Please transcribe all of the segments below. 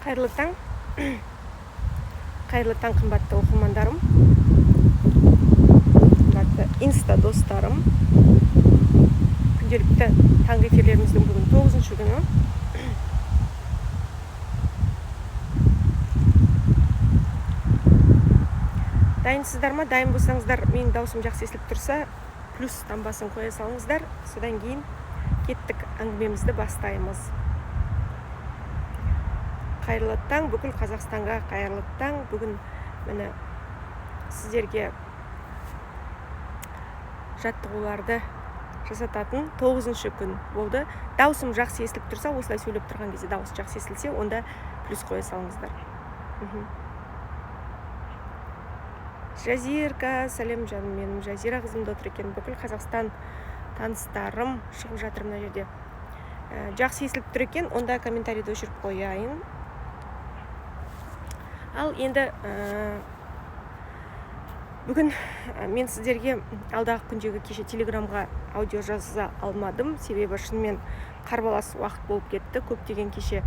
Қайырлы таң. Қайырлы таң, қымбатты оқырмандарым, қымбатты инста достарым. Күнделікті таңғы эфирлеріміздің бүгін 9-шы күні. Дайынсыздар ма? Дайын болсаңыздар, менің даусым жақсы естіліп тұрса, плюс таңбасын қоя салыңыздар. Содан кейін кеттік, әңгімемізді бастаймыз. Қайырлы таң, бүкіл Қазақстанға қайырлы таң. Бүгін міне сіздерге жаттығуларды жасататын 9-шы күн болды. Даусым жақсы естіліп тұрса, осылай сөйлеп тұрған кезде дауыс жақсы естілсе, онда плюс қоя салыңыздар. Жазирка, сәлем жаным менің. Жазира қызымда отыр екен. Бүкіл Қазақстан таныстарым шығып жатыр мына жерде. Жақсы естіліп тұр екен, онда комментарийді өшіріп қояйын. Ал енді бүгін мен сіздерге алдағы күндегі кеше телеграмға аудио жаза алмадым. Себебі шынымен қарбалас уақыт болып кетті. Көптеген кеше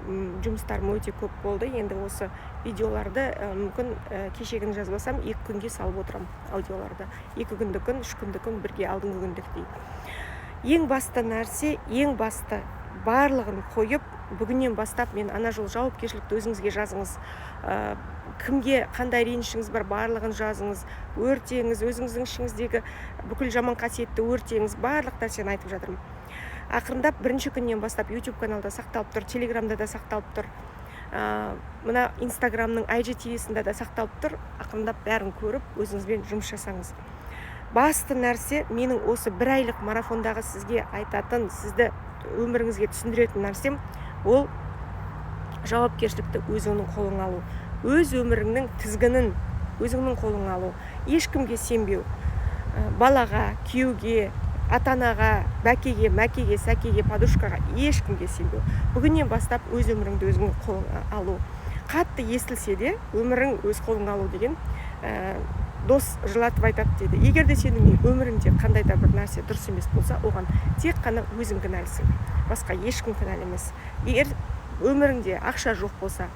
жұмыстарым өте көп болды. Енді осы видеоларды мүмкін кешегін жазбасам 2 күнге салып отырам аудиоларды. 2 күнді күн, 3 күнді күн бірге алдыңғы күндіктей. Ең басты нәрсе, ең басты барлығын қойып, бүгіннен бастап мен ана жол жауапкершілікті өзіңізге жазыңыз. Кімге қандай ренішіңіз бар, барлығын жазыңыз, өртеңіз, өзіңіздің ішіңіздегі бүкіл жаман қасиетті өртеңіз, барлық нәрсені айтып жатырмын. Ақырындап бірінші күннен бастап YouTube каналда сақталып тұр, Телеграмда да сақталып тұр, мына Инстаграмның IGTV-сында да сақталып тұр. Ақырындап бәрін көріп, өзіңізбен жұмыс жасаңыз. Басты нәрсе, менің осы 1 айлық марафондағы сізге айтатын, сізді өміріңізге түсіндіретін нәрсем, ол жауапкершілікті өзіңнің қолыңа алу. Өз өміріңнің тізгінін өзіңнің қолыңа алу. Ешкімге сенбеу. Балаға, күйеуге, ата-анаға, бәкеге, мәкеге, сәкеге, подружкаға ешкімге сенбеу. Бүгіннен бастап өз өміріңді өзіңнің қолыңа алу. Қатты естілсе де, өмірің өз қолыңа алу деген дос жылатып айтады дейді. Егер де сенің өміріңде қандай да бір нәрсе дұрыс емес болса, оған тек қана өзің кінәлісің. Басқа ешкім кінәлі емес. Егер өміріңде ақша жоқ болса,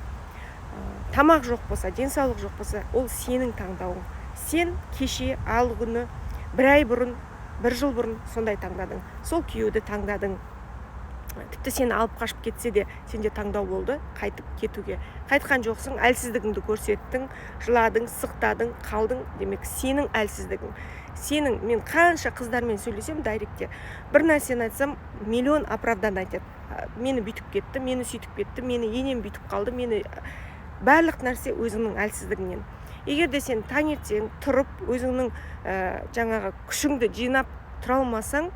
тамақ жоқ болса, денсаулық жоқ болса, ол сенің таңдауың. Сен кеше, ал күні, 1 ай бұрын, 1 жыл бұрын сондай таңдадың. Сол күйеуді таңдадың. Тіпті сені алып қашып кетсе де, сенде таңдау болды қайтып кетуге. Қайтқан жоқсың, әлсіздігіңді көрсеттің, жыладың, сықтадың, қалдың. Демек, сенің әлсіздігің. Сенің, мен қанша қыздармен сөйлесем дайректте, бір нәрсені айтсам, миллион оправдан айтады. Мені бүйтіп кетті, мені сөйтіп кетті, мені енем бүйтіп қалды, мені барлық нәрсе өзіңнің әлсіздігінен. Егер де сен таңертең тұрып, өзіңнің жаңағы күшіңді жинап тұра алмасаң,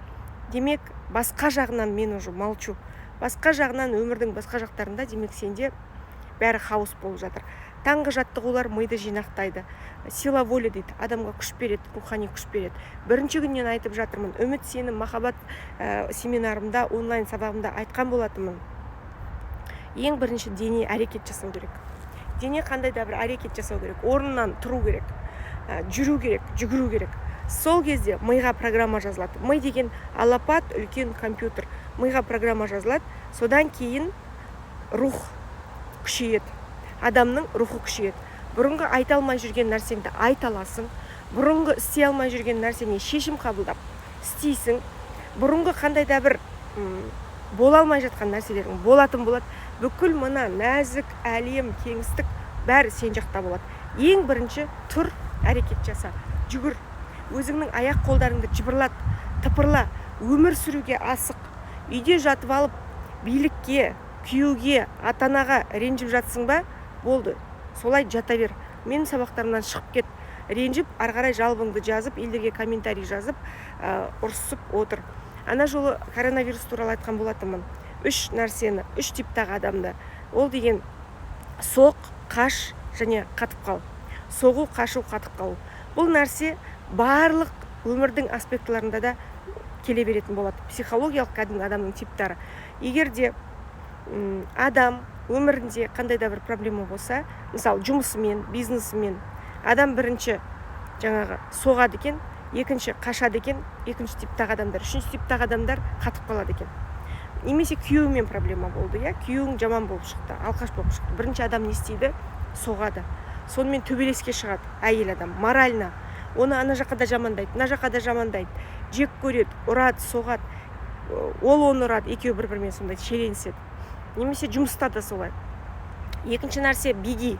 демек, басқа жағынан мен уже молчу. Басқа жағынан өмірдің басқа жақтарында, демек, сенде бәрі хаос болып жатыр. Таңғы жаттығулар миды жинақтайды. Сила воли дейді, адамға күш береді, рухани күш береді. Бірінші күннен айтып жатырмын. Үміт сені махаббат семинарымда, онлайн сабағымда айтқан болатынмын. Ең бірінші дене әрекет жасау керек. Дене қандай да бір әрекет жасау керек. Орнынан тұру керек, жүру керек, жүгіру керек. Сол кезде миға программа жазылады. Ми деген алапат үлкен компьютер. Миға программа жазылады. Содан кейін рух күшейеді. Адамның рухы күшейеді. Бұрынғы айта алмай жүрген нәрсеңді айта аласың. Бұрынғы істей алмай жүрген нәрсеңе шешім қабылдап істейсің. Бұрынғы қандай да бір бола алмай жатқан нәрселерің болатын болады. Бүкіл мына нәзік әлем, кеңістік бәрі сен жақта болады. Ең бірінші тұр, әрекет жаса, жүгір. Өзіңнің аяқ қолдарыңды жыбырлат, тыпырла, өмір сүруге асық. Үйде жатып алып, билікке, күйеуге, ата-анаға ренжіп жатсың ба? Болды. Солай жата бер. Менің сабақтарымнан шығып кет. Ренжіп, арғарай жалбыңды жазып, елдерге комментарий жазып, ұрсып отыр. Ана жолы коронавирус туралы айтқан болатынмын. 3 нәрсені, 3 типтағы адамды. Ол деген соқ, қаш және қатып қал. Соғу, қашу, қатып қалу. Бұл нәрсе барлық өмірдің аспектілерінде да келе беретін болады. Психологиялық кәдімгі адамның типтары. Егер де адам өмірінде қандай да бір проблема болса, мысалы жұмысымен, бизнесімен, адам бірінші жаңағы соғады екен, екінші қашады екен, екінші типтағы адамдар, үшінші типтағы адамдар қатып қалады екен. немесе күйеуімен проблема болды, иә, күйеуің жаман болып шықты, алқаш болып шықты. Бірінші адам не істейді? Соғады. Сонымен төбелеске шығады әйел адам, морально. Оны ана жаққа да жамандайды, мына жаққа да жамандайды, жек көреді, ұрады, соғады. Ол оны ұрады, екеуі бір-бірімен сондай шиеленіседі. Немесе жұмыста да солай. Екінші нәрсе беги,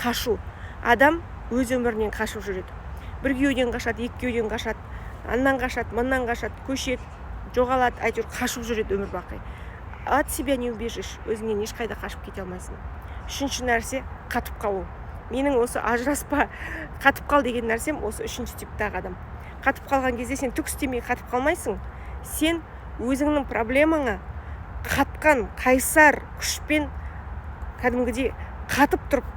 қашу. Адам өз өмірінен қашып жүреді. Бір күйеуден қашады, екі күйеуден қашады, аннан қашады, мыннан қашады, көшеді, жоғалады, әйтеуір қашып жүреді өмір бақи. От себя не убежишь, өзіңнен ешқайда қашып кете алмайсың. Үшінші нәрсе қатып қалу. Менің осы ажыраспа, қатып қал деген нәрсем осы үшінші типтағы адам. Қатып қалған кезде сен түк істемей қатып қалмайсың. Сен өзіңнің проблемаңа қатқан қайсар күшпен кәдімгідей қатып тұрып,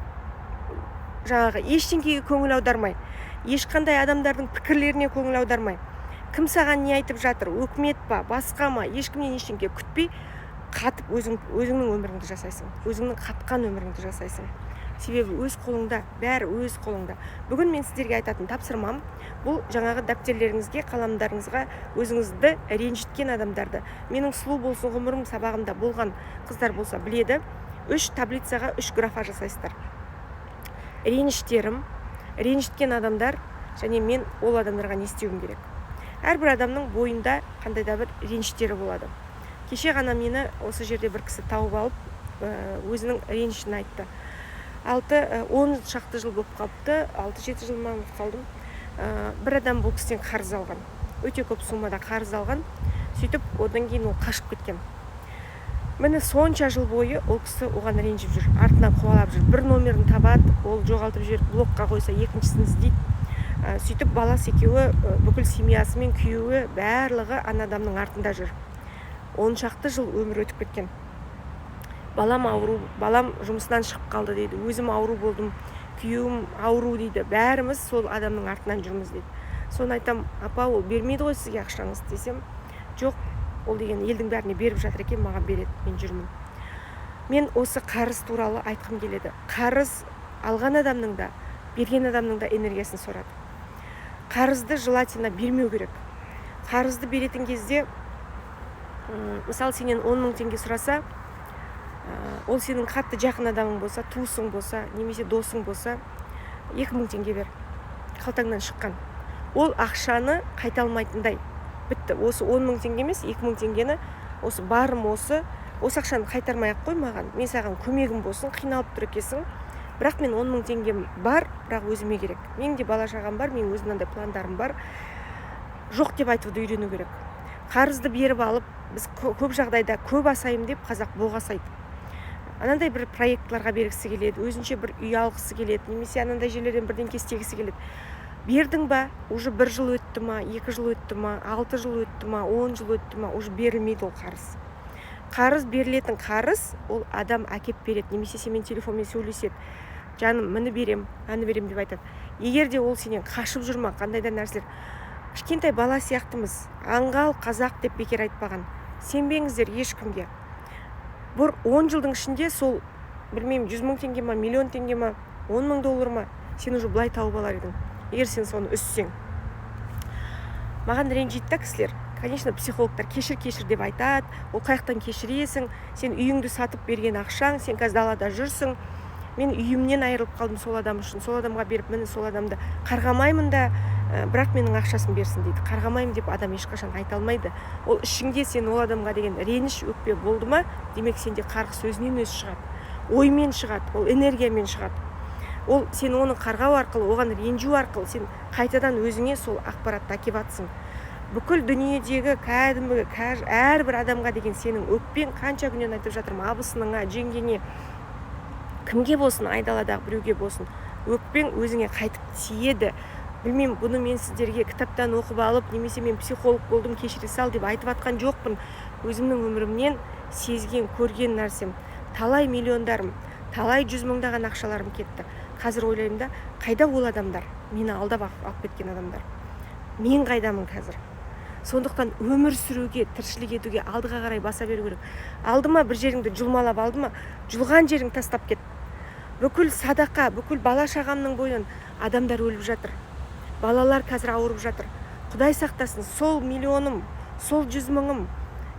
жаңағы ештеңкеге көңіл аудармай, ешқандай адамдардың пікірлеріне көңіл аудармай, кім саған не айтып жатыр, өкімет па, басқа ма, ешкімнен ештеңке күтпей қатып өзіңнің өміріңді жасайсың, өзіңнің қатқан өміріңді жасайсың. Себебі өз қолыңда, бәрі өз қолыңда. Бүгін мен сіздерге айтатын тапсырмам, бұл жаңағы дәптерлеріңізге, қаламдарыңызға өзіңізді ренжіткен адамдарды, менің сұлу болсын ғұмырым сабағымда болған қыздар болса біледі, 3 таблицаға 3 графа жасайсыздар. Реніштерім, ренжіткен адамдар, және мен ол адамдарға не істеуім керек. Әрбір адамның бойында қандай да бір реніштері болады. Кеше ғана мені осы жерде бір кісі тауып алып, өзінің ренішін айтты. 10 шақты жыл болып қалыпты, 6-7 жыл ма болып қалдым. Бір адам бұл кісіден қарыз алған. Өте көп суммада қарыз алған. Сөйтіп, одан кейін ол қашып кеткен. Мені сонша жыл бойы ол кісі оған ренжіп жүр, артынан қуалап жүр. Бір номерін табады, ол жоғалтып жіберіп блокқа қойса, екіншісін іздейді. Сөйтіп, баласы екеуі, бүкіл семьясы мен күйеуі барлығы ана адамның артында жүр. 10 шақты жыл өмір өтіп кеткен. Балам ауру, балам жұмысынан шығып қалды дейді. Өзім ауру болдым, күйеуім ауру дейді. Бәріміз сол адамның артынан жүрміз дейді. Соны айтам, апа, ол бермейді ғой сізге ақшаңыз десем, жоқ, ол деген елдің бәріне беріп жатыр екен, маған береді, мен жүрмін. Мен осы қарыз туралы айтқым келеді. Қарыз алған адамның да, берген адамның да энергиясын сорады. Қарызды желательно бермеу керек. Қарызды беретін кезде, мысалы, сенен 10 мың теңге сұраса, ол сенің қатты жақын адамың болса, туысың болса, немесе досың болса, 2 мың теңге бер. Қалтаңнан шыққан. Ол ақшаны қайта алмайтындай. Бітті. Осы 10 мың теңге емес, 2 мың теңгені, осы барым осы ақшаны қайтармай-ақ қой маған. Мен саған көмегім болсын, қиналып тұр екенсің. Бірақ мен 10 мың теңгем бар, бірақ өзіме керек. Менің де бала шағам бар, менің өзімнің пландарым бар. Жоқ деп айтуды үйрену керек. Қарызды беріп алып, біз көп жағдайда көп асайым деп қазақ боғасайды. Анандай бір проектларға бергісі келеді, өзінше бір үй алғысы келеді, немесе анандай жерлерден бірден кестегісі келеді. Бердің ба, уже 1 жыл өтті ма, 2 жыл өтті ма, 6 жыл өтті ма, 10 жыл өтті ма, уже берілмейді ол қарыз. Қарыз берілетін қарыз, ол адам әкеп береді, немесе сенімен телефонмен сөйлеседі. Жаным, мені берем, аны берем деп айтады. Егер де ол сенен қашып жүрма, қандай да нәрселер. Кішкентай бала сияқтымыз, аңғал қазақ деп бекер айтпаған. Сенбеңіздер ешкімге. Бір 10 жылдың ішінде сол, білмеймін, 100 мың теңге ма, миллион теңге ма, 10 мың доллар ма, сен уже былай тауып алар едің, егер сен соны үссең. Маған ренжиді да кісілер. Конечно, психологтар кешір деп айтады, ол қаяқтан кешіресің, сен үйіңді сатып берген ақшаң, сен қазір далада жүрсің. Мен үйімнен айырылып қалдым сол адам үшін, сол адамға беріп, мені сол адамды қарғамаймын да, бірақ менің ақшасын берсін дейді. Қарғамаймын деп адам ешқашан айта алмайды. Ол ішіңде сен ол адамға деген реніш, өкпе болды ма, демек сенде қарғыс өзінен өзі шығады. Оймен шығады, ол энергиямен шығады. Ол сен оны қарғау арқылы, оған ренжу арқылы сен қайтадан өзіңе сол ақпаратты әкеп атсың. Бүкіл дүниедегі кәдімгі әрбір адамға деген сенің өкпең қанша күннен айтып жатырмын, абысыныңа, жеңгеңе, кімге болсын, айдаладағы біреуге болсын, өкпең өзіңе қайтып тиеді. Білмеймін, бұны мен сіздерге кітаптан оқып алып, немесе мен психолог болдым, кешіре сал деп айтып атқан жоқпын. Өзімнің өмірімнен сезген, көрген нәрсем. Талай миллиондарым, талай 100 мыңдаған ақшаларым кетті. Қазір ойлаймын да, қайда ол адамдар? Мені алдап алып кеткен адамдар. Мен қайдамын қазір? Сондықтан өмір сүруге, тіршілік етуге алдыға қарай баса беру керек. Алдыма бір жеріңді жұлмалап алдыма, жұлған жерің тастап кет. Бүкіл садақа, бүкіл бала шағамның бойынан адамдар өліп жатыр. Балалар қазір ауырып жатыр. Құдай сақтасын, сол миллионым, сол 100 мыңым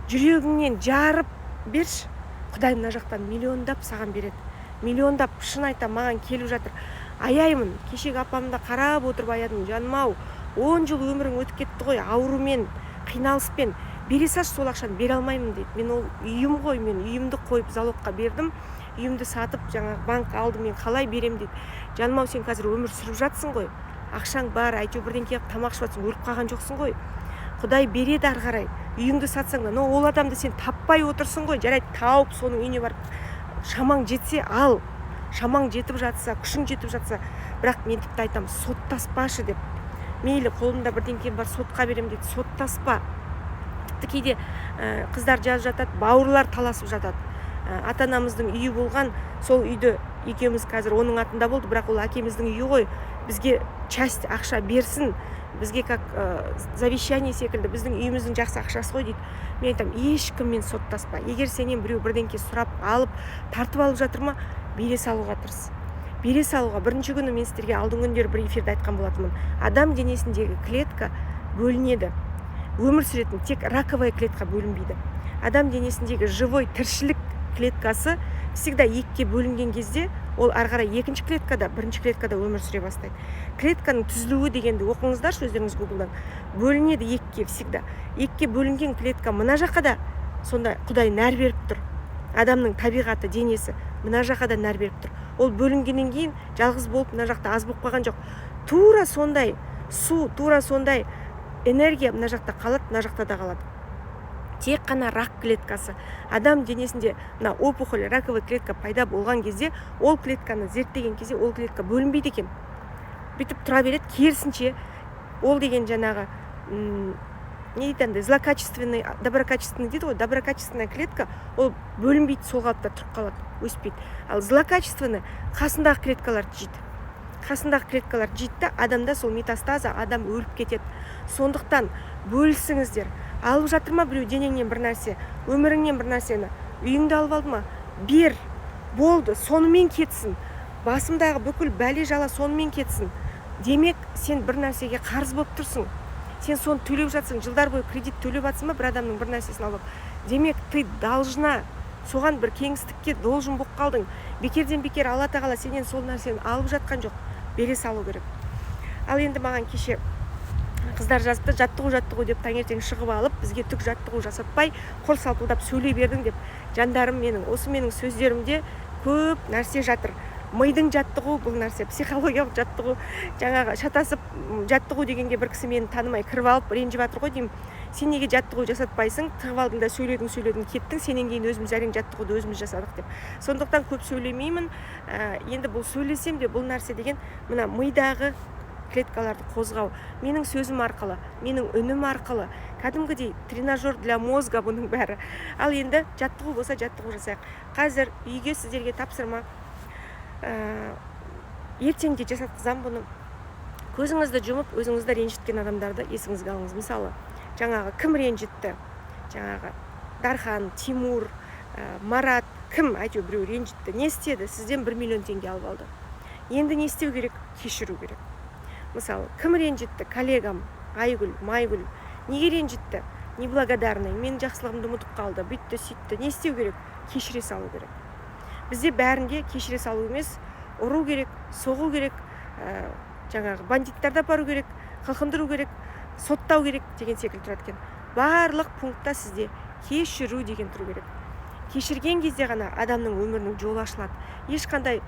жүрегіңнен жарып берші. Құдай мына жақтан миллиондап саған береді. Миллиондап, шын айтам, маған келіп жатыр. Аяймын. Кешегі апамды қарап отырып аядым. Жаным-ау, 10 жыл өмірің өтіп кетті ғой, аурумен, қиналыспен. Бере салшы, сол ақшаны бере алмаймын дейді. Мен ол үйім ғой, мен үйімді қойып залогқа бердім. Үйімді сатып, жаңа банк алды, мен қалай берем дейді. Жаным-ау, сен қазір өмір сүріп жатсың ғой. Ақшаң бар, әйтеуір бірден келіп тамақ ішіп жатсың, өліп қалған жоқсың ғой. Құдай береді ары қарай. Үйіңді сатсаң да, но ол адамды сен таппай отырсың ғой. Жарайды, тауып соның үйіне барып шамаң жетсе ал. Шамаң жетіп жатса, күшің жетіп жатса, бірақ мен тіпті айтам, соттаспашы деп. Мейлі қолымда бірдеңке бар, сотқа берем дейді, соттаспа. Тіпті кейде қыздар жазып жатады, бауырлар таласып жатады. Ата-анамыздың үйі болған, сол үйді екеуміз қазір оның атында болды, бірақ ол әкеміздің үйі ғой. Бізге часть ақша берсін, бізге как завещание секілді, біздің үйіміздің жақсы ақшасы ғой дейді. Мен айтам, ешкіммен соттаспа. Егер сенен біреу бірдеңке сұрап алып, тартып алып жатыр ма, бере салуға тырыс. Бере салуға. Бірінші күні мен сіздерге алдыңғы күндері бір эфирде айтқан болатынмын. Адам денесіндегі клетка бөлінеді. Өмір сүретін тек раковая клетка бөлінбейді. Адам денесіндегі живой тіршілік клеткасы всегда екіге бөлінген кезде ол ары қарай екінші клеткада, бірінші клеткада өмір сүре бастайды. Клетканың түзілуі дегенді оқыңыздаршы өздеріңіз Гуглдан. Бөлінеді екіге всегда. Екіге бөлінген клетка мына жаққа да сонда Құдай нәр беріп тұр. Адамның табиғаты, денесі мына жаққа да нәр беріп тұр. Ол бөлінгеннен кейін жалғыз болып мына жақта аз болып қалған жоқ. Тура сондай су, тура сондай энергия мына жақта қалады, мына жақта да қалады. Тек қана рак клеткасы. Адам денесінде мына опухоль, раковый клетка пайда болған кезде, ол клетканы зерттеген кезде ол клетка бөлінбейді екен. Бүйтіп тұра береді, керісінше ол деген жаңағы не дейді, злокачественный, доброкачественный дейді ғой, доброкачественная клетка, ол бөлінбейді, сол қалыпта тұрып қалады, өспейді. Ал злокачественный қасындағы клеткалар жейді. Қасындағы клеткалар жейді, адамда сол метастаза, адам өліп кетеді. Сондықтан бөлісіңіздер. Алып жатыр ма біреу денеңнен бір нәрсе, өміріңнен бір нәрсені, үйіңді алып алды ма, бер, болды, сонымен кетсін. Басымдағы бүкіл бәле жала сонымен кетсін. Демек, сен бір нәрсеге қарыз болып тұрсың. Сен соны төлеп жатсың, жылдар бойы кредит төлеп жатсың ба бір адамның бір нәрсесін алып. Демек, ты должна, соған бір кеңістікке должен болып қалдың. Бекерден бекер Алла тағала сенен сол нәрсені алып жатқан жоқ, бере салу керек. Ал енді маған кеше қыздар жазыпты, жаттығу деп таңертең шығып алып, бізге түк жаттығу жасатпай, қол салпылдап сөйлей бердің деп. Жандарым менің, осы менің сөздерімде көп нәрсе жатыр. Мидың жаттығу бұл нәрсе, психологиялық жаттығу, жаңағы шатасып жаттығу дегенге бір кісі мені танымай кіріп алып ренжіп жатыр ғой деймін. Сен неге жаттығу жасатпайсың? Тығып алдың да сөйледің, кеттің, сенен кейін өзіміз әрең жаттығуды өзіміз жасадық деп. Сондықтан көп сөйлемеймін. Енді бұл сөйлесем де бұл нәрсе деген мына мидағы клеткаларды қозғау. Менің сөзім арқылы, менің үнім арқылы, кәдімгідей тренажер для мозга бұның бәрі. Ал енді жаттығу болса жаттығу жасайық. Қазір үйге сіздерге тапсырма. Ертеңде жасатқызам бұны. Көзіңізді жұмып, өзіңізді ренжіткен адамдарды есіңізге алыңыз. Мысалы, жаңағы кім ренжітті? Жаңағы Дархан, Тимур, Марат, кім әйтеуір біреу ренжітті. Не істеді? Сізден 1 миллион теңге алып алды. Енді не істеу керек? Кешіру керек. Мысалы, кім ренжітті? Коллегам, Айгүл, Майгүл. Неге ренжітті? Неблагодарный, мен жақсылығымды ұмытып қалды, бүйтті, сөйтті. Не істеу керек? Кешіре салу керек. Бізде бәрінде кешіре салу емес, ұру керек, соғу керек, жаңағы бандиттарды апару керек, қылқындыру керек, соттау керек деген секілді тұрады екен. Барлық пунктта сізде кешіру деген тұру керек. Кешірген кезде ғана адамның өмірінің жолы ашылады. Ешқандай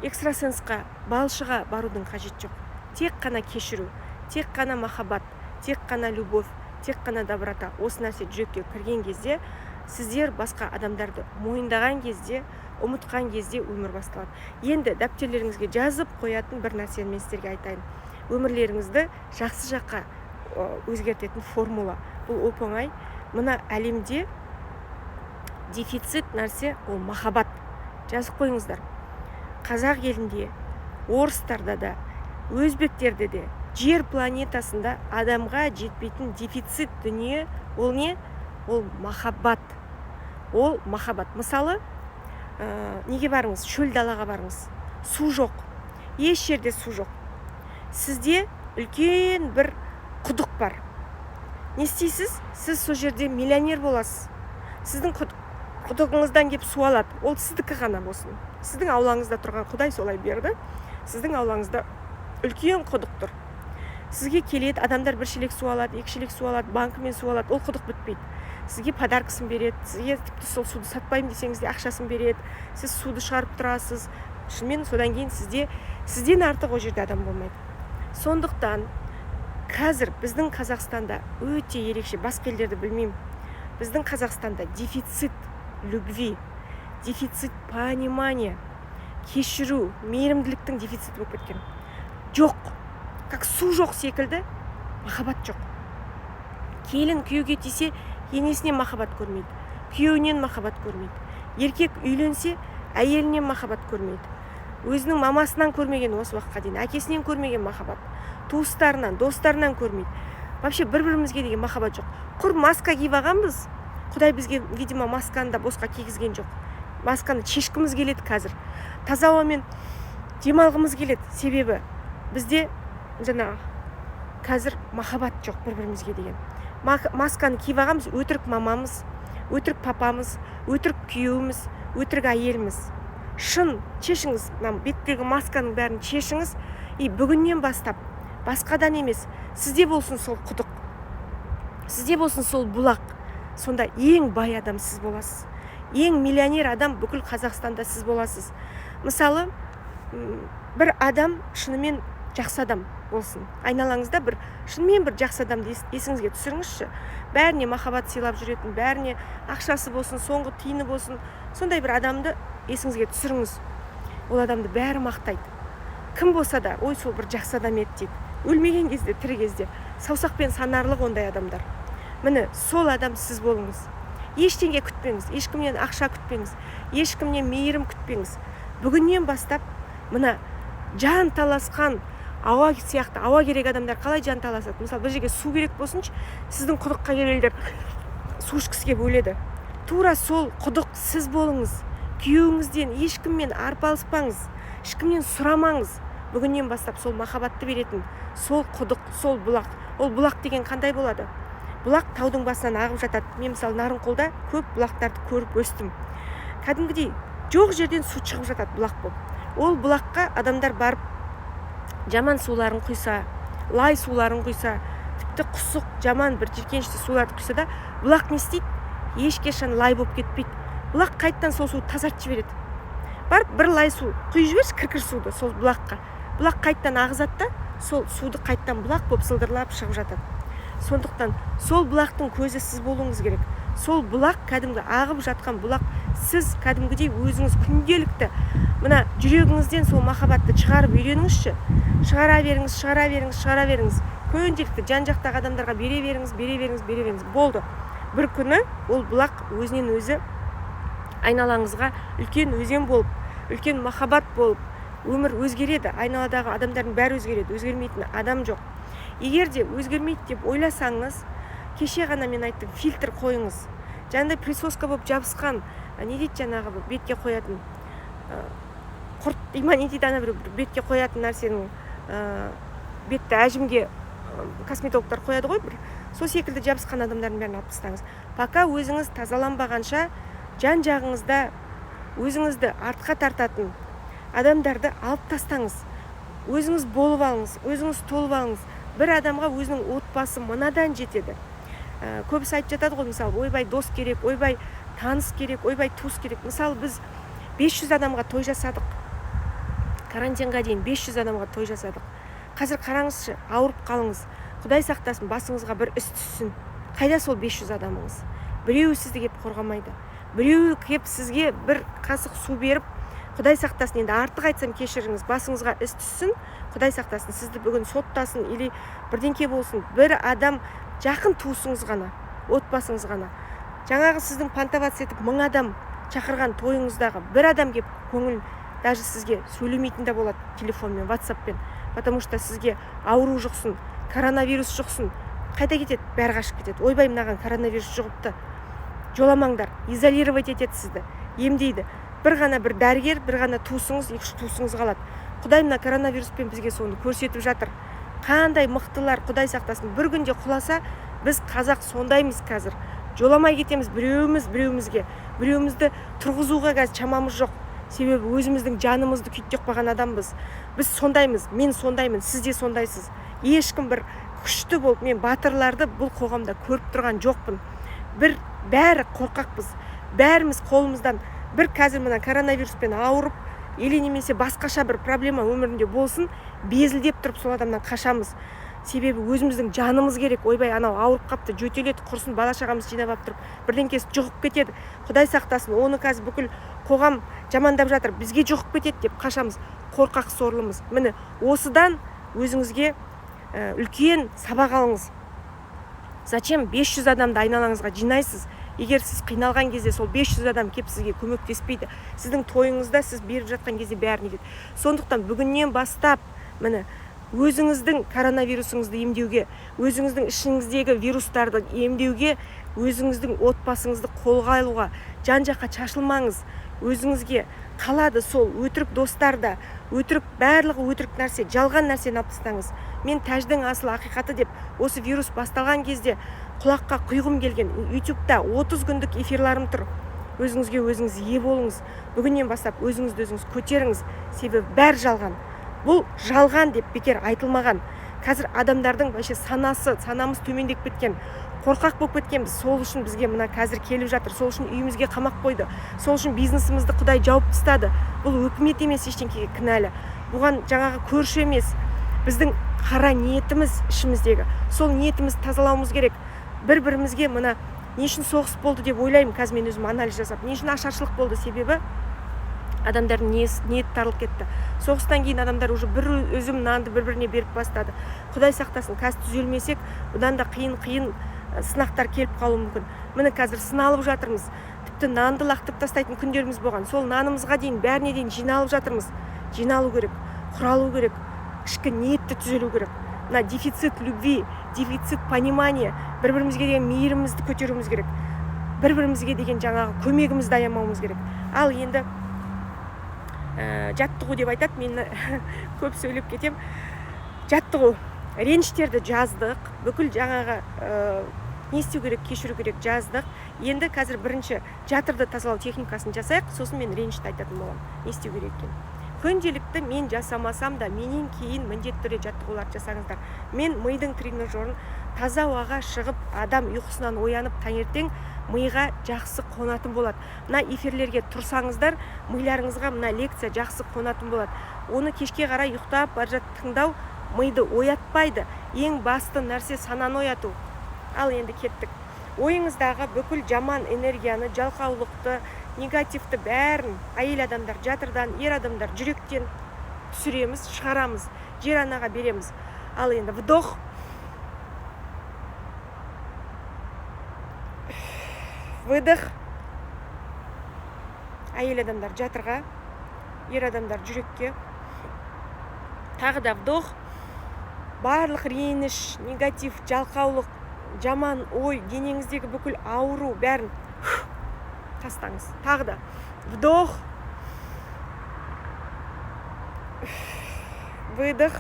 экстрасенсқа, балшыға барудың қажет жоқ. Тек қана кешіру, тек қана махаббат, тек қана любовь, тек қана доброта. Осы нәрсе жүрекке кірген кезде, сіздер басқа адамдарды мойындаған кезде, ұмытқан кезде өмір басталады. Енді дәптерлеріңізге жазып қоятын бір нәрсені мен сіздерге айтайын. Өмірлеріңізді жақсы жаққа өзгертетін формула. Бұл оп-оңай. Мына әлемде дефицит нәрсе ол махаббат. Жазып қойыңыздар. Қазақ елінде, орыстарда да, өзбектерде де, жер планетасында адамға жетпейтін дефицит дүние, ол не? Ол махаббат. Ол махаббат. Мысалы, неге барыңыз? Шөл далаға барыңыз. Су жоқ. Еш жерде су жоқ. Сізде үлкен бір құдық бар. не істейсіз? Сіз сол жерде миллионер боласыз. Сіздің құдығыңыздан келіп су алады, ол сіздікі ғана болсын. Сіздің аулаңызда тұрған Құдай солай берді. Сіздің аулаңызда үлкен құдық тұр. Сізге келеді, адамдар бір шелек су алады, екі шелек су алады, банкімен су алады, ол құдық бітпейді. Сізге подаркасын береді, сізге тіпті сол суды сатпаймын десеңіз де ақшасын береді, сіз суды шығарып тұрасыз. Шынымен содан кейін сізден артық ол жерде адам болмайды. Сондықтан қазір біздің Қазақстанда өте ерекше, басқа елдерді білмеймін. Біздің Қазақстанда дефицит любви, дефицит понимания, кешіру, мейірімділіктің дефициті болып кеткен. Жоқ, как су жоқ секілді, махаббат жоқ. Келін күйеуге тисе, енесінен махаббат көрмейді, күйеуінен махаббат көрмейді. Еркек үйленсе, әйелінен махаббат көрмейді. Өзінің мамасынан көрмеген осы уақытқа дейін, әкесінен көрмеген махаббат, туыстарынан, достарынан көрмейді. Вообще бір-бірімізге деген махаббат жоқ. Құр маска киіп алғанбыз. Құдай бізге, видимо, масканы да босқа кигізген жоқ. Масканы шешкіміз келеді қазір. Таза ауамен демалғымыз келеді. Себебі бізде жаңағы қазір махаббат жоқ бір-бірімізге деген. Масканы киіп алғанбыз, өтірік мамамыз, өтірік папамыз, өтірік күйеуіміз, өтірік әйеліміз. Шын шешіңіз, беттегі масканың бәрін шешіңіз. Бүгіннен бастап басқадан емес, сізде болсын сол құдық, сізде болсын сол бұлақ. Сонда ең бай адам сіз боласыз. Ең миллионер адам бүкіл Қазақстанда сіз боласыз. Мысалы, бір адам шынымен жақсы адам болсын. Айналаңызда шынымен бір жақсы адамды есіңізге түсіріңізші. Бәріне махаббат сыйлап жүретін, бәріне ақшасы болсын, соңғы тиыны болсын, сондай бір адамды есіңізге түсіріңіз. Ол адамды бәрі мақтайды. Кім болса да, ой, сол бір жақсы адам еді дейді. Өлмеген кезде, тірі кезде саусақпен санарлық ондай адамдар. Міне, сол адам сіз болыңыз. Ештеңе күтпеңіз, ешкімнен ақша күтпеңіз, ешкімнен мейірім күтпеңіз. Бүгіннен бастап, мына жан таласқан ауа сияқты, ауа керек адамдар қалай жан таласады? Мысалы, бір жерге су керек болсыншы, сіздің құдыққа келелдер су ішкісі келіп өледі. Тура сол құдық сіз болыңыз. Күйеуіңізден ешкіммен арпалыспаңыз, ешкімнен сұрамаңыз. Бүгіннен бастап сол махаббатты беретін, сол құдық, сол бұлақ. Ол бұлақ деген қандай болады? Бұлақ таудың басынан ағып жатады. Мен мысалы Нарынқолда көп бұлақтарды көріп өстім. Кәдімгідей жоқ жерден су шығып жатады бұлақ болып. Ол бұлаққа адамдар барып жаман суларын құйса, лай суларын құйса, тіпті құсық, жаман бір жиіркенішті суларды құйса да, бұлақ не істейді? Ешқашан лай болып кетпейді. Бұлақ қайттан сол суды тазартып жібереді. Барып бір лай су құйып жіберші, кіркір суды сол бұлаққа. Бұлақ қайттан ағызады да, сол суды қайттан бұлақ болып сылдырлап шығып жатады. Сондықтан сол бұлақтың көзі сіз болуыңыз керек. Сол бұлақ кәдімгі ағып жатқан бұлақ, сіз кәдімгідей өзіңіз күнделікті мына жүрегіңізден сол махаббатты шығарып үйреніңізші. Шығара беріңіз. Күнделікті жан-жақтағы адамдарға бере беріңіз. Болды. Бір күні ол бұлақ өзінен өзі айналаңызға үлкен өзен болып, үлкен махаббат болып, өмір өзгереді. Айналадағы адамдардың бәрі өзгереді. Өзгермейтін адам жоқ. Егер де өзгермейді деп ойласаңыз, кеше ғана мен айттым, фильтр қойыңыз. Жаңағыдай присоска болып жабысқан, не дейді жаңағы бетке қоятын құрт, не дейді ана бір бетке қоятын нәрсенің бетті әжімге косметологтар қояды ғой бір. Сол секілді жабысқан адамдардың бәрін алып тастаңыз. Пока өзіңіз тазаланбағанша жан-жағыңызда өзіңізді артқа тартатын адамдарды алып тастаңыз. Өзіңіз болып алыңыз, өзіңіз толып алыңыз. Бір адамға өзінің отбасы мынадан жетеді. Көбісі айтып жатады ғой, мысалы, ойбай дос керек, ойбай таныс керек, ойбай туыс керек. Мысалы, біз 500 адамға той жасадық. Карантинға дейін 500 адамға той жасадық. Қазір қараңызшы, ауырып қалыңыз. Құдай сақтасын, басыңызға бір іс түссін. Қайда сол 500 адамыңыз? Біреуі сізді кеп қорғамайды. Біреуі кеп сізге бір қасық су беріп, Құдай сақтасын, енді артық айтсам кешіріңіз, басыңызға іс түссін, Құдай сақтасын, сізді бүгін соттасын или бірдеңке болсын. Бір адам, жақын туысыңыз ғана, отбасыңыз ғана. Жаңағы сіздің пантовац етіп 1000 адам шақырған тойыңыздағы бір адам кеп көңіл даже сізге сөйлемейтін де болады телефонмен, ватсаппен. Потому что сізге ауру жұқсын, коронавирус жұқсын. Қайда кетеді? Бәрі қашып кетеді. Ойбай, мынаған коронавирус жұғыпты. Жоламаңдар, изолировать етеді сізді, емдейді. Бір ғана бір дәрігер, бір ғана туысыңыз, 2-3 туысыңыз қалады. Құдай мына коронавируспен бізге соны көрсетіп жатыр. Қандай мықтылар, Құдай сақтасын. Бір күнде құласа, біз қазақ сондаймыз қазір. Жоламай кетеміз біреуімізге. Біреуімізді тұрғызуға қазір шамамыз жоқ. Себебі өзіміздің жанымызды күйттеп қойған адамбыз. Біз сондаймыз, мен сондаймын, сіз де сондайсыз. Ешкім бір күшті болып, мен батырларды бұл қоғамда көріп тұрған жоқпын. Бәрі қорқақпыз. Бәріміз қолымыздан бір қазір мына коронавируспен ауырып, или немесе басқаша бір проблема өмірінде болсын, безілдеп тұрып сол адамнан қашамыз. Себебі өзіміздің жанымыз керек. Ойбай, анау ауырып қапты, жөтеледі, құрсын, бала шағамыз жинап алып тұрып, бірдеңкесі жұғып кетеді. Құдай сақтасын, оны қазір бүкіл қоғам жамандап жатыр, бізге жұғып кетеді деп қашамыз. Қорқақ сорлымыз. Міне, осыдан өзіңізге үлкен сабақ алыңыз. Зачем 500 адамды айналаңызға жинайсыз? Егер сіз қиналған кезде сол 500 адам кеп сізге көмектеспейді. Сіздің тойыңызда сіз беріп жатқан кезде бәріне кетеді. Сондықтан бүгіннен бастап, міне, өзіңіздің коронавирусыңызды емдеуге, өзіңіздің ішіңіздегі вирустарды емдеуге, өзіңіздің отбасыңызды қолға алуға, жан-жаққа шашылмаңыз. Өзіңізге қалады сол өтірік достарда, барлығы өтірік нәрсе, жалған нәрсені алып тастаңыз. Мен тәждің асыл ақиқаты деп осы вирус басталған кезде құлаққа құйғым келген. YouTube'да 30 күндік эфирларым тұр. Өзіңізге өзіңіз ие болыңыз. Бүгіннен бастап өзіңізді өзіңіз көтеріңіз. Себебі бәр жалған. Бұл жалған деп бекер айтылмаған. Қазір адамдардың санамыз төмендеп кеткен. Қорқақ болып кеткенбіз. Сол үшін бізге мына қазір келіп жатыр. Сол үшін үйімізге қамақ қойды. Сол үшін бизнесімізді Құдай жауып тастады. Бұл үкімет емес ештеңеге кінәлі. Бұған жаңағы көрші емес. Біздің қара ниетіміз ішіміздегі. Сол ниетімізді тазалауымыз керек. Бір-бірімізге мына не үшін соғыс болды деп ойлаймын. Қазір мен өзім анализ жасап. Не үшін ашаршылық болды? Себебі адамдардың ниет тарылып кетті. Соғыстан кейін адамдар уже бір өзім нанды бір-біріне беріп бастады. Құдай сақтасын, қазір түзелмесек, бұдан да қиын сынақтар келіп қалуы мүмкін. Міне қазір сыналып жатырмыз. Тіпті нанды лақтырып тастайтын күндеріміз болған. Сол нанымызға дейін, бәріне дейін жиналып жатырмыз. Жиналу керек, құралу керек, ішкі ниетті түзелу керек. Мына дефицит любви, дефицит понимания, бір-бірімізге деген мейірімізді көтеруіміз керек. Бір-бірімізге деген жаңағы көмегімізді аямауымыз керек. Ал енді жаттығу деп айтады, мен көп сөйлеп кетем. Жаттығу, реніштерді жаздық, бүкіл жаңағы не істеу керек, кешіру керек жаздық. Енді қазір бірінші жатырды тазалау техникасын жасайық, сосын мен ренішті айтатын боламын. Не істеу керек екен? Күнделікті мен жасамасам да, менен кейін міндетті түрде жаттығуларды жасаңыздар. Мен мидың тренажерін таза ауаға шығып, адам ұйқысынан оянып, таңертең миға жақсы қонатын болады. Мына эфирлерге тұрсаңыздар, миларыңызға мына лекция жақсы қонатын болады. Оны кешке қарай ұйықтап бара жатып тыңдау миды оятпайды. Ең басты нәрсе сананы ояту. Ал енді кеттік. Ойыңыздағы бүкіл жаман энергияны, жалқаулықты, негативті бәрін әйел адамдар жатырдан, ер адамдар жүректен түсіреміз, шығарамыз, жер анаға береміз. Ал енді вдох, выдох. Әйел адамдар жатырға, ер адамдар жүрекке. Тағы да вдох. Барлық реніш, негатив, жалқаулық, жаман ой, денеңіздегі бүкіл ауру бәрін тастаңыз. Тағы да вдох, выдох,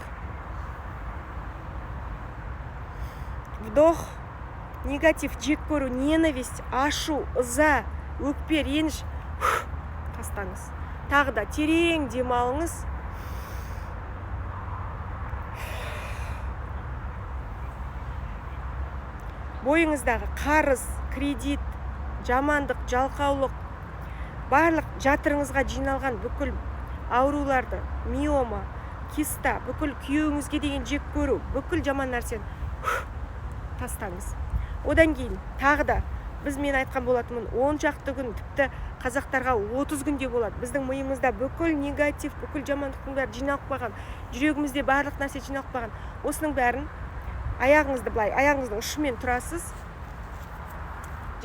вдох. Негатив, жек көру, ненависть, ашу, ыза, өкпе, реніш тастаңыз. Тағы да терең демалыңыз. Бойыңыздағы қарыз, кредит, жамандық, жалқаулық, барлық жатырыңызға жиналған бүкіл ауруларды, миома, киста, бүкіл күйеуіңізге деген жек көру, бүкіл жаман нәрсені тастаңыз. Одан кейін тағы да мен айтқан болатынмын, 10 шақты күн, тіпті қазақтарға 30 күнде болады. Біздің миымызда бүкіл негатив, бүкіл жамандықтың бәрі жиналып қалған, жүрегімізде барлық нәрсе жиналып қалған. Осының бәрін аяғыңызды былай, аяғыңыздың ұшымен тұрасыз.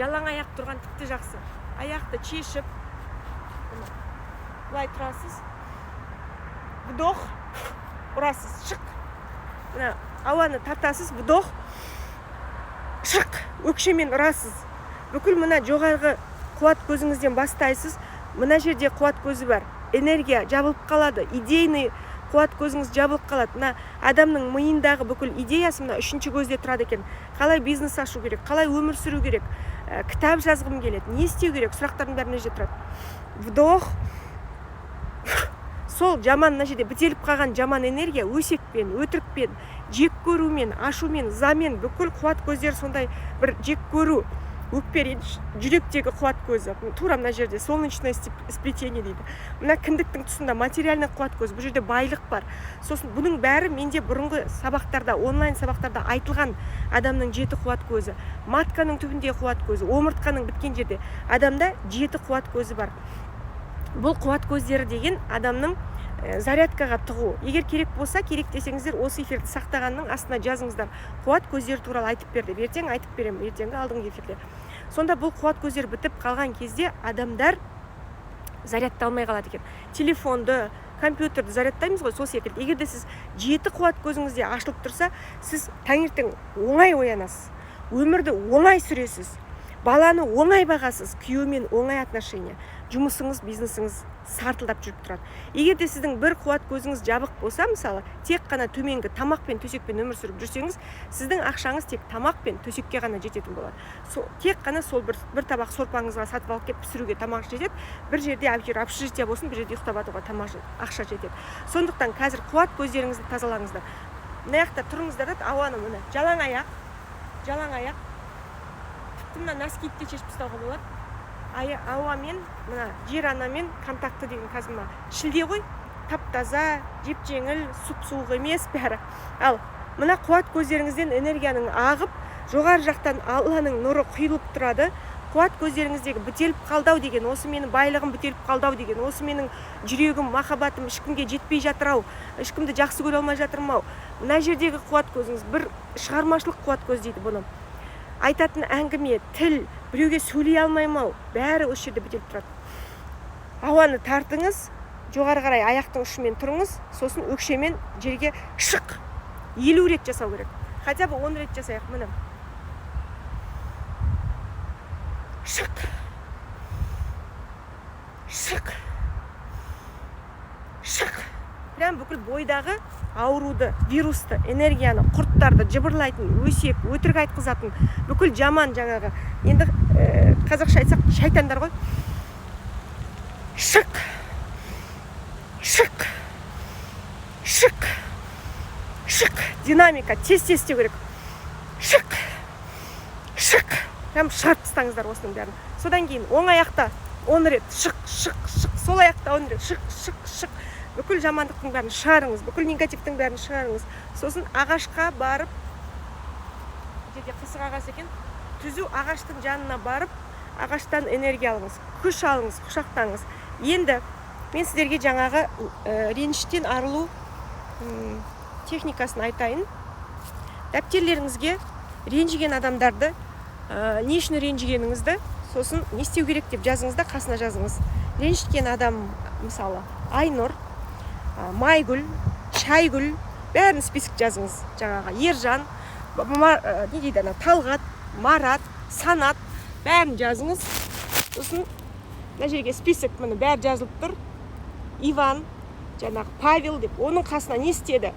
Жалаң аяқ тұрған тіпті жақсы. Аяқты чешіп, былай тұрасыз. Вдох, ұрасыз, шық. Ауаны тартасыз, вдох, шық, өкшемен ұрасыз. Бүкіл мына жоғарғы қуат көзіңізден бастайсыз. Мына жерде қуат көзі бар. Энергия жабылып қалады. Идейный қуат көзіңіз жабылып қалады. Мына адамның миындағы бүкіл идеясы мына үшінші көзде тұрады екен. Қалай бизнес ашу керек, қалай өмір сүру керек, кітап жазғым келеді, не істеу керек, сұрақтардың бәрі мына жерде тұрады. Вдох. Сол жаман, мына жерде бітеліп қалған жаман энергия өсекпен, өтірікпен, жек көрумен, ашумен, ызамен, бүкіл қуат көздері сондай бір жек көру, өкпе реніш, жүректегі қуат көзі. Тура мына жерде солнечное сплетение дейді. Мына кіндіктің тұсында материальный қуат көзі, бұл жерде байлық бар. Сосын бұның бәрі менде бұрынғы сабақтарда, онлайн сабақтарда айтылған адамның 7 қуат көзі. Матканың түбінде қуат көзі, омыртқаның біткен жерде адамда 7 қуат көзі бар. Бұл қуат көздері деген адамның зарядкаға тығу. Егер керек болса, керек десеңіздер, осы эфирді сақтағанның астына жазыңыздар. Қуат көздері туралы айтып берді. Ертең айтып беремін, ертеңгі алдыңғы эфирде. Сонда бұл қуат көздері бітіп қалған кезде адамдар зарядталмай қалады екен. Телефонды, компьютерді зарядтаймыз ғой, сол секілді. Егер де сіз 7 қуат көзіңізде ашылып тұрса, сіз таңертең оңай оянасыз. Өмірді оңай сүресіз. Баланы оңай бағасыз, күйеумен оңай отношения. Жұмысыңыз, бизнесіңіз сартылдап жүріп тұрады. Егер де сіздің бір қуат көзіңіз жабық болса, мысалы, тек қана төменгі тамақ пен төсекпен өмір сүріп жүрсеңіз, сіздің ақшаңыз тек тамақ пен төсекке ғана жететін болады. Тек қана сол бір табақ сорпаңызға сатып алып келіп пісіруге тамақ жетеді. Bir жерде общежитие болсын, бір жерде ұйықтап жатуға ақша жетеді. Сондықтан қазір қуат көздеріңізді тазалаңыздар. Мына жақта тұрыңыздар, ауаны мына жалаң аяқ. Тіпті мына носкиді де шешіп тастауға болады. Ауамен, мына жер анамен контакты деген қазір мына шілде ғой, тап-таза, жеп-жеңіл, суп-суық емес бәрі. Ал мына қуат көздеріңізден энергияның ағып, жоғары жақтан Алланың нұры құйылып тұрады. Қуат көздеріңіздегі бітеліп қалдау деген, осы менің байлығым бітеліп қалдау деген, осы менің жүрегім, махаббатым ешкімге жетпей жатыр-ау, ешкімді жақсы көре алмай жатырмау. Мына жердегі қуат көзіңіз бір шығармашылық қуат көз дейді бұны. Айтатын әңгіме, тіл, біреуге сөйлей алмаймау, бәрі осы жерде бітеліп тұрады. Ауаны тартыңыз, жоғары қарай аяқтың ұшымен тұрыңыз, сосын өкшемен жерге шық. 50 рет жасау керек. Хотя бы 10 рет жасайық, міне. Шық. Шық. Шық. Прям бүкіл бойдағы ауруды, вирусты, энергияны, құрттарды, жыбырлайтын, өсек, өтірік айтқызатын, бүкіл жаман жаңағы. Енді қазақша айтсақ, шайтандар ғой. Шық. Шық. Шық. Шық. Динамика, тез-тез істеу керек. Шық. Шық. Прям шығарып тастаңыздар осының бәрін. Содан кейін оң аяқта 10 рет шық, шық, шық. Сол аяқта 10 рет шық, шық, шық. Бүкіл жамандықтың бәрін шығарыңыз, бүкіл негативтің бәрін шығарыңыз. Сосын ағашқа барып, жерде қысық ағаш екен, түзу ағаштың жанына барып, ағаштан энергия алыңыз, күш алыңыз, құшақтаңыз. Енді мен сіздерге жаңағы реніштен арылу техникасын айтайын. Дәптерлеріңізге ренжіген адамдарды, не үшін ренжігеніңізді, сосын не істеу керек деп жазыңыз да қасына жазыңыз. Ренжіткен адам, мысалы, Айнұр, Майгүл, Шайгүл, бәрін список жазыңыз. Жаңағы Ержан, не дейді ана, Талғат, Марат, Санат, бәрін жазыңыз. Сосын мына жерге список міне бәрі жазылып тұр. Иван, жаңағы Павел деп, оның қасына не істеді?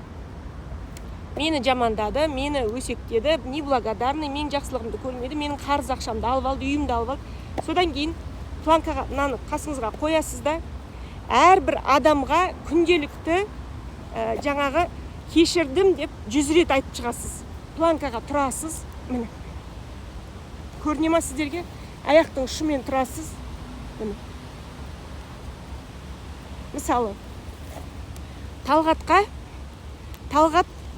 Мені жамандады, мені өсектеді, неблагодарный, мен жақсылығымды көрмеді, менің қарыз ақшамды алып алды, үйімді алып алды. Содан кейін планкаға мынаны қасыңызға қоясыз да, әрбір адамға күнделікті жаңағы кешірдім деп 100 рет айтып шығасыз. Планкаға тұрасыз, міне. Көріне ма сіздерге? Аяқтың ұшымен тұрасыз, міне. Мысалы, Талғат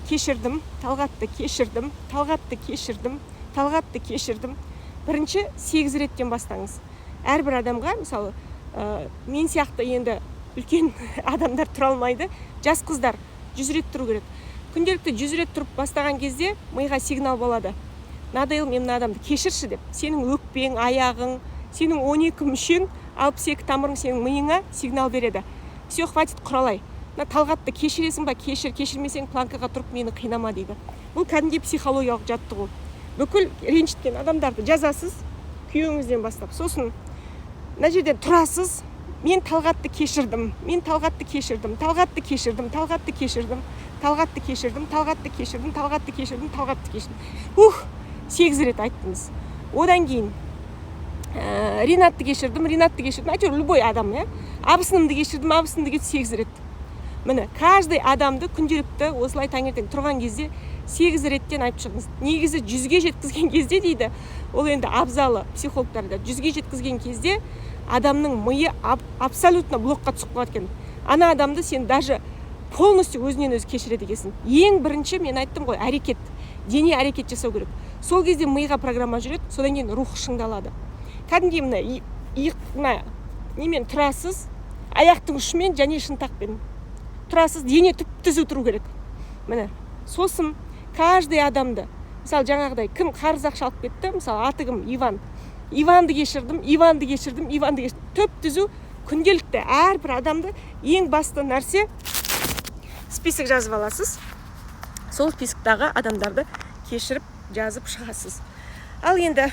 кешірдім, Талғатты кешірдім, Талғатты кешірдім, Талғатты кешірдім. Бірінші 8 реттен бастаңыз. Әрбір адамға, мысалы, мен сияқты енді үлкен адамдар тұра алмайды, жас қыздар 100 рет тұру керек. Күнделікті 100 рет тұрып бастаған кезде миға сигнал болады. Надейл, мен мына адамды кешірші деп. Сенің өкпең, аяғың, сенің 12 мүшең, 62 тамырың сенің миыңа сигнал береді. Все, хватит, құралай. Талғатты кешіресің ба, кешірмесең планкаға тұрып мені қинама дейді. Бұл кәдімгі психологиялық жаттығу. Бүкіл ренжіткен адамдарды жазасыз, күйеуіңізден бастап. Сосын мына жерден тұрасыз, мен Талғатты кешірдім, мен Талғатты кешірдім, Талғатты кешірдім, Талғатты кешірдім, Талғатты кешірдім, Талғатты кешірдім, Талғатты кешірдім, Талғатты кешірдім. 8 рет айттыңыз. Одан кейін Ринатты кешірдім, Ринатты кешірдім. Әйтеуір любой адам, абысынымды кешірдім, абысынымды 8 рет. Міне, каждый адамды күнделікті осылай таңертең тұрған кезде 8 реттен айтып шығыңыз. Негізі 100-ге жеткізген кезде дейді, ол енді абзалы психологтарда 100-ге жеткізген кезде адамның миы абсолютно блокқа түсіп қалады екен. Ана адамды сен даже полностью өзінен өзі кешіреді екенсің. Ең бірінші мен айттым ғой, әрекет, дене әрекет жасау керек. Сол кезде миға программа жүреді, содан кейін рух шыңдалады. Кәдімгі мына немен тұрасыз, аяқтың ұшымен және шынтақпен тұрасыз, дене түп-түзу тұру керек. Міне, сосын каждый адамды, мысалы жаңағыдай кім қарыз ақша алып кетті, мысалы аты кім, Иванды кешірдім, Иванды кешірдім, Иванды кешірдім. Түп-түзу күнделікті әрбір адамды ең басты нәрсе список жазып аласыз. Сол списоктағы адамдарды кешіріп жазып шығасыз. Ал енді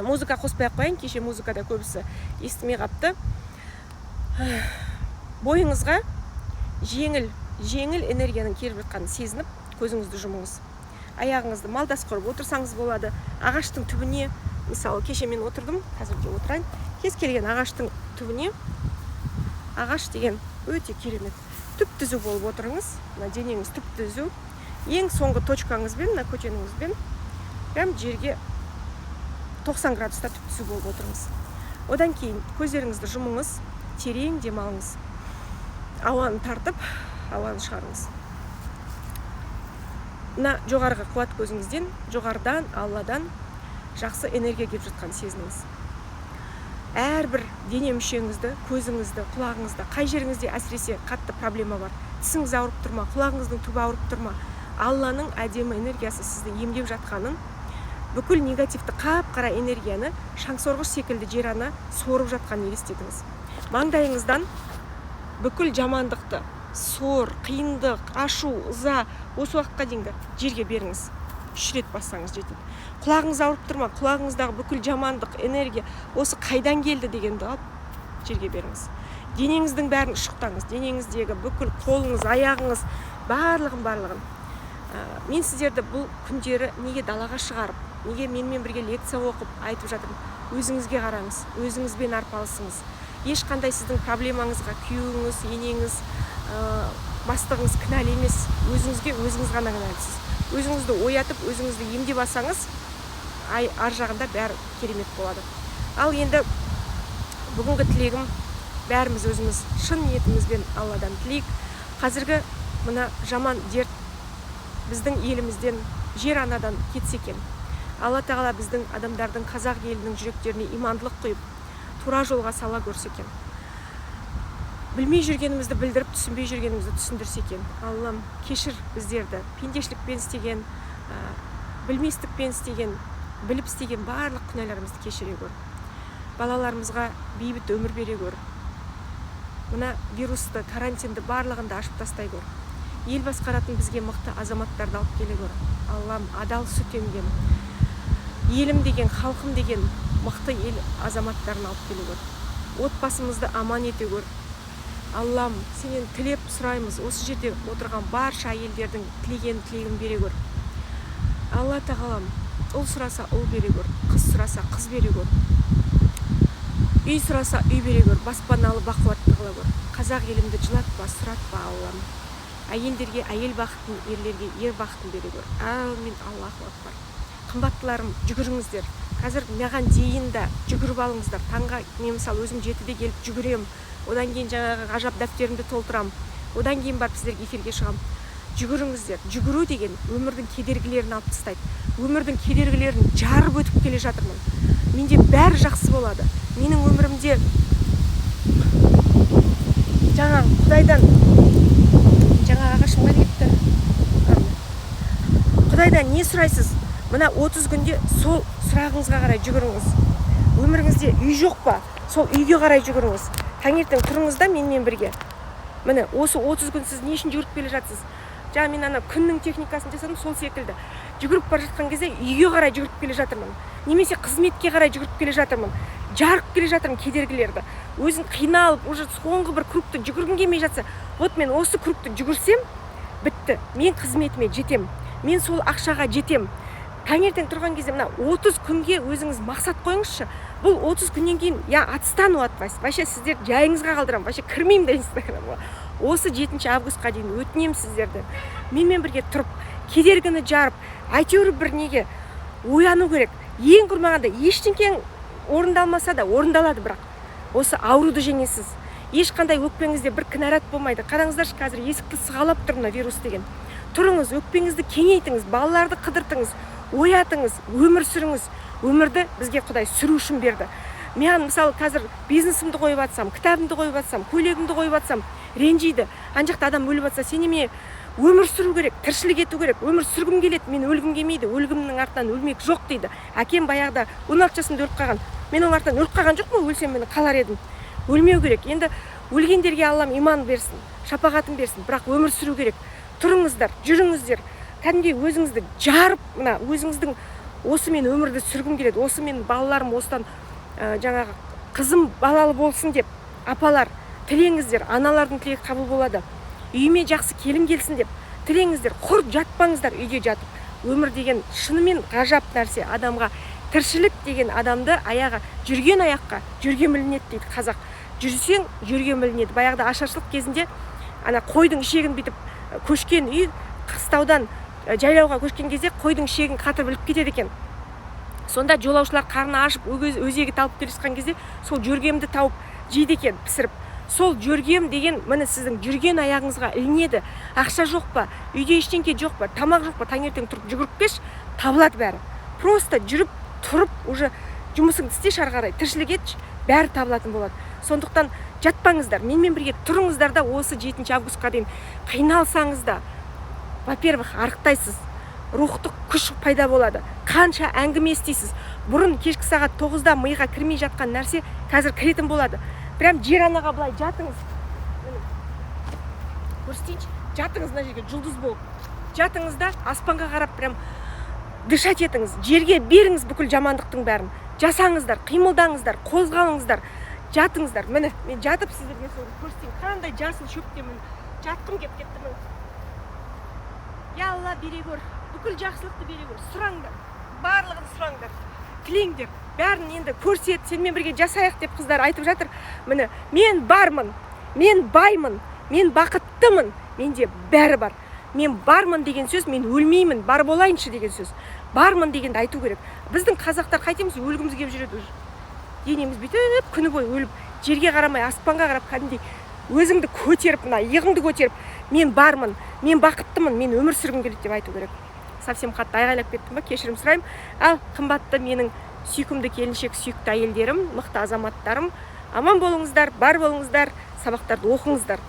музыка қоспай қойын, кеше музыкада көбісі естімей қапты. Бойыңызға жеңіл энергияның келіп жатқанын сезініп, көзіңізді жұмыңыз. Аяғыңызды малдас құрып отырсаңыз болады. Ағаштың түбіне, мысалы кеше мен отырдым, қазір де отырайын. Кез келген ағаштың түбіне, ағаш деген өте керемет. Түп-түзу болып отырыңыз, денеңіз түп-түзу. Ең соңғы точкаңызбен, көтеніңізбен, прям жерге 90 градуста түп-түзу болып отырыңыз. Одан кейін көздеріңізді жұмыңыз, терең демалыңыз. Ауаны тартып, ауаны шығарыңыз. Мына жоғарғы қуат көзіңізден, жоғарыдан, Алладан жақсы энергия келіп жатқан сезініңіз. Әрбір дене мүшеңізді, көзіңізді, құлағыңызды, қай жеріңізде әсіресе қатты проблема бар, тісіңіз ауырып тұрма, құлағыңыздың түбі ауырып тұрма, Алланың әдемі энергиясы сізді емдеп жатқанын, бүкіл негативті қап-қара энергияны шаңсорғыш секілді жер ана сорып жатқанын елестетіңіз. Маңдайыңыздан бүкіл жамандықты, сор, қиындық, ашу, ыза осы уақытқа дейінгі жерге беріңіз. 3 рет бассаңыз жетеді. Құлағыңыз ауырып тұрма, құлағыңыздағы бүкіл жамандық, энергия осы қайдан келді дегенді алып жерге беріңіз. Денеңіздің бәрін ұшықтаңыз. Денеңіздегі бүкіл қолыңыз, аяғыңыз, барлығын. Мен сіздерді бұл күндері неге далаға шығарып, неге менімен бірге лекция оқып айтып жатырмын. Өзіңізге қараңыз, өзіңізбен арпалысыңыз. Ешқандай сіздің проблемаңызға күйеуіңіз, енеңіз, бастығыңыз кінәлі емес. Өзіңізге өзіңіз ғана кінәлісіз. Өзіңізді оятып, өзіңізді емдеп алсаңыз, ар жағында бәрі керемет болады. Ал енді бүгінгі тілегім, бәріміз өзіміз шын ниетімізбен Алладан тілейік. Қазіргі мына жаман дерт біздің елімізден, жер анадан кетсе екен. Алла тағала біздің адамдардың, қазақ елінің жүректеріне имандылық құйып, тура жолға сала көрсе екен. Білмей жүргенімізді білдіріп, түсінбей жүргенімізді түсіндірсе екен. Аллам, кешір біздерді. Пендешілікпен істеген, білместікпен істеген, біліп істеген барлық күнәларымызды кешіре көр. Балаларымызға бейбіт өмір бере көр. Мына вирусты, карантинді барлығында ашып тастай көр. Ел басқаратын бізге мықты азаматтарды алып келе көр. Аллам, адал сүт емген, елім деген, халқым деген мықты ел азаматтарын алып келе көр. Отбасымызды аман ете көр. Аллам, сенен тілеп сұраймыз, осы жерде отырған барша әйелдердің тілегін бере көр. Алла тағалам, ұл сұраса ұл бере көр, қыз сұраса қыз бере көр. Үй сұраса үй бере көр, баспаналы бақуатты қыла көр. Қазақ елімді жылатпа, сұратпа, Аллам. Әйелдерге әйел бақытын, ерлерге ер бақытын бере көр. Әумин, Аллаху акбар. Қымбаттыларым, жүгіріңіздер. Қазір маған дейін де жүгіріп алыңыздар. Таңға мен мысалы өзім 7-де келіп жүгірем. Одан кейін жаңағы ғажап дәптерімді толтырам. Одан кейін барып сіздерге эфирге шығам. Жүгіріңіздер. Жүгіру деген өмірдің кедергілерін алып тастайды. Өмірдің кедергілерін жарып өтіп келе жатырмын. Менде бәрі жақсы болады. Менің өмірімде жаңағы Құдайдан ағашымға кетті. Құдайдан не сұрайсыз? Мына 30 күнде сол сұрағыңызға қарай жүгіріңіз. Өміріңізде үй жоқ па? Сол үйге қарай жүгіріңіз. Таңертең тұрыңызда менімен бірге. Міне осы 30 күн сіз не үшін жүгіріп келе жатсыз? Жаңа мен ана күннің техникасын жасадым, сол секілді. Жүгіріп бара жатқан кезде үйге қарай жүгіріп келе жатырмын. Немесе қызметке қарай жүгіріп келе жатырмын. жарып келе жатырмын кедергілерді. Өзің қиналып, уже соңғы бір кругты жүгіргім келмей жатса, вот мен осы кругты жүгірсем, бітті. Мен қызметіме жетем. Мен сол ақшаға жетем. Таңертең тұрған кезде мына 30 күнге өзіңіз мақсат қойыңызшы. Бұл 30 күннен кейін я отстану от вас. Вообще сіздер жайыңызға қалдырам. Вообще кірмеймін да Инстаграмға. Осы 7 августқа дейін өтінемін сіздерді. Менімен бірге тұрып, кедергіні жарып, әйтеуір бір неге ояну керек. Ең құрмағанда ештеңе орындалмаса да орындалады, бірақ осы ауруды жеңесіз. Ешқандай өкпеңізде бір кінәрат болмайды. Қараңыздаршы, қазір есікті сығалап тұр мына вирус деген. Тұрыңыз, өкпеңізді кеңейтіңіз, балаларды қыдыртыңыз, оятыңыз, өмір сүріңіз. Өмірді бізге Құдай сүру үшін берді. Мен мысалы қазір бизнесімді қойып атсам, кітабымды қойып атсам, көйлегімді қойып атсам, ренжиді. Ана жақта адам өліп атса, сен неме өмір сүру керек, тіршілік ету керек. Өмір сүргім келеді, мен өлгім келмейді. Өлгімнің артынан өлмек жоқ дейді. Әкем баяғыда 16 жасымда өліп қалған. Мен оның артынан өліп қалған жоқпын, өлсем мені қалар едім. Өлмеу керек. Енді өлгендерге Аллам иман берсін, шапағатын берсін. Бірақ өмір сүру керек. Тұрыңыздар, жүріңіздер. Кәдімгідей өзіңізді жарып, мына өзіңіздің осы мен өмірді сүргім келеді. Осы мен балаларым осыдан жаңағы қызым балалы болсын деп апалар тілеңіздер. Аналардың тілегі қабыл болады. Үйіме жақсы келін келсін деп тілеңіздер. Құр жатпаңыздар үйде жатып. Өмір деген шынымен ғажап нәрсе. Адамға тіршілік деген адамды аяғы жүрген аяққа жүрген білінеді дейді қазақ. Жүрсең жүрген білінеді. Баяғыда ашаршылық кезінде ана қойдың ішегін бүйтіп көшкен үй қыстаудан жайлауға көшкен кезде қойдың ішегін қатырып біліп кетеді екен. Сонда жолаушылар қарны ашып өзегі талып келе жатқан кезде сол жүргемді тауып жейді екен пісіріп. Сол жүргем деген міне сіздің жүрген аяғыңызға ілінеді. Ақша жоқ па, үйде ештеңке жоқ па, тамақ жоқ па, таңертең тұрып жүгіріп кеш, табылады бәрі. Просто жүріп тұрып уже жұмысыңды істеші ары қарай, тіршілік етші, бәрі табылатын болады. Сондықтан жатпаңыздар, менімен бірге тұрыңыздар да осы 7 августқа дейін қиналсаңыз да, во-первых, арықтайсыз, рухтық күш пайда болады. Қанша әңгіме естисіз. Бұрын кешкі сағат 9-да миға кірмей жатқан нәрсе қазір кіретін болады. Прям жер анаға былай жатыңыз. Көрсетейінші, жатыңыз мына жерге жұлдыз болып. Жатыңыз да аспанға қарап прям дышать етіңіз. Жерге беріңіз бүкіл жамандықтың бәрін. Жасаңыздар, қимылдаңыздар, қозғалыңыздар. Жатыңыздар. Міне, мен жатып сіздерге соны көрсетейін. Қандай жасыл шөптемін. Жатқым келіп кетті. Я Алла бере көр. Бүкіл жақсылықты бере көр. Сұраңдар. Барлығын сұраңдар. Тілеңдер. Бәрін енді көрсет, сенімен бірге жасайық деп қыздар айтып жатыр. Міне, мен бармын. Мен баймын. Мен бақыттымын. Менде бәрі бар. Мен бармын деген сөз, мен өлмеймін, бар болайыншы деген сөз. Бармын дегенді айту керек. Біздің қазақтар қайтеміз, өлгіміз келіп жүреді. Денеміз бүйтіп, күні бойы өліп, жерге қарамай, аспанға қарап, кәдімгідей өзіңді көтеріп, мына иығыңды көтеріп, мен бармын, мен бақыттымын, мен өмір сүргім келеді деп айту керек. Совсем қатты айғайлап кеттім ба, кешірім сұраймын. Ал қымбатты менің сүйкімді келіншек, сүйікті әйелдерім, мықты азаматтарым, аман болыңыздар, бар болыңыздар, сабақтарды оқыңыздар.